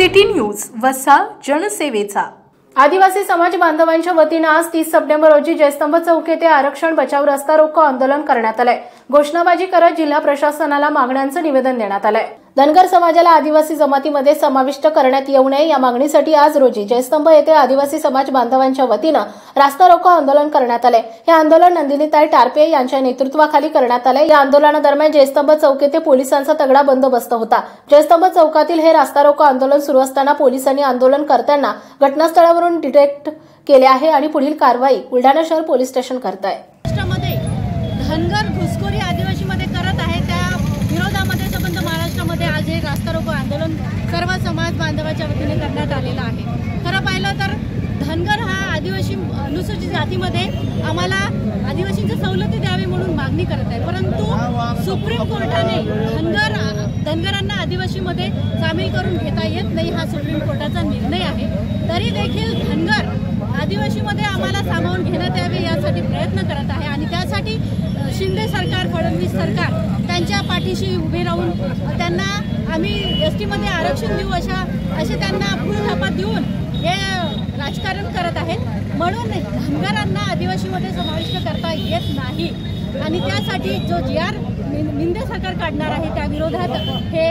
City news वसा जनसेवेचा। आदिवासी समाज बांधवांच्या वतीने आज 30 सप्टेंबर रोजी जयस्तंभ चौक येथे आरक्षण बचाव रस्ता रोको आंदोलन करण्यात आले। घोषणाबाजी करत जिल्हा प्रशासनाला मागण्यांचे निवेदन देण्यात आले। धनगर समाजाला आदिवासी जमातीमध्ये समाविष्ट करण्यात येऊ नये या मागणीसाठी आज रोजी जयस्तंभ येथे आदिवासी समाज बांधवांच्या वतीने रस्ता रोको आंदोलन करण्यात आले। हे आंदोलन नंदिनीताई टारपे यांच्या नेतृत्वाखाली करण्यात आले। या आंदोलनादरम्यान जयस्तंभ चौक येथे पोलिसांचा तगडा बंदोबस्त होता। जयस्तंभ चौकातील हे रस्ता रोको आंदोलन सुरू असताना पोलिसांनी आंदोलनकर्त्यांना घटनास्थळावरून डिटेक्ट केले आहे आणि पुढील कारवाई बुलढाणा शहर पोलीस स्टेशन करत आहे। धनगर घुसखोरी आदिवासीमध्ये करत आहे त्या विरोधामध्ये संबंध महाराष्ट्रामध्ये आज हे रस्ता रोको आंदोलन सर्व समाज बांधवांच्या वतीने करण्यात आलेलं आहे। खरं पाहिलं तर धनगर हा आदिवासी अनुसूचित जातीमध्ये आम्हाला आदिवासींच्या सवलती द्यावी म्हणून मागणी करत आहे, परंतु सुप्रीम कोर्टाने धनगरांना आदिवासीमध्ये सामील करून घेता येत नाही हा सुप्रीम कोर्टाचा निर्णय आहे। तरी देखील धनगर आदिवासीमध्ये आम्हाला सामावून घेण्यात यावे यासाठी प्रयत्न करत आहे आणि त्यासाठी शिंदे सरकार फडणवीस सरकार त्यांच्या पाठीशी उभे राहून त्यांना आम्ही एसटी मध्ये आरक्षण देऊ असे त्यांना फुलथापा देऊन हे राजकारण करत आहेत। म्हणून धनगरांना आदिवासीमध्ये समाविष्ट करता येत नाही आणि त्यासाठी जो GR शिंदे सरकार काढणार आहे त्या विरोधात हे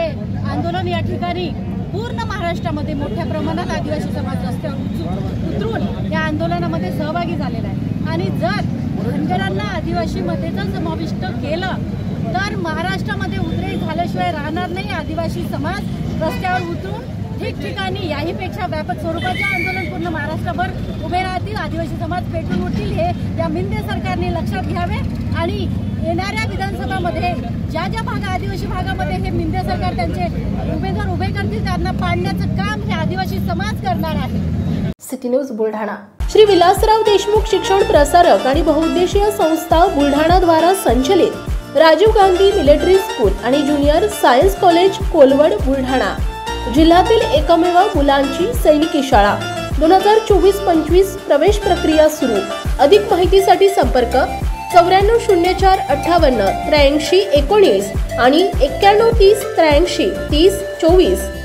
आंदोलन या ठिकाणी पूर्ण महाराष्ट्रामध्ये मोठ्या प्रमाणात आदिवासी समाज रस्त्यावर उतरून या आंदोलनामध्ये सहभागी झालेला आहे आणि जर धनगरांना आदिवासीमध्ये जर समाविष्ट केलं तर महाराष्ट्रामध्ये उद्रेक झाल्याशिवाय राहणार नाही। आदिवासी समाज रस्त्यावर उतरून ठिकठिकाणी याहीपेक्षा व्यापक स्वरूपाचे आंदोलन पूर्ण महाराष्ट्रभर उभे राहतील। आदिवासी समाज पेटून उठतील हे या शिंदे सरकारने लक्षात घ्यावे आणि येणाऱ्या विधानसभामध्ये ज्या आदिवासी भागामध्ये हे शिंदे सरकार त्यांचे उमेदवार उभे करतील त्यांना पाडण्याचं काम हे आदिवासी समाज करणार आहे। City news Buldhana. श्री विलासराव देशमुख शिक्षण प्रसारक आणि बहुउद्देशीय संस्था बुलढाणा द्वारा संचलित राजीव गांधी मिलिटरी स्कूल आणि junior science college Kolwad Buldhana जिल्ह्यातील एकमेव मुलांची सैनिकी शाळा 2024-25 प्रवेश प्रक्रिया सुरू। अधिक माहितीसाठी संपर्क 9404 58 83 19 आणि 91 30 83 30 24।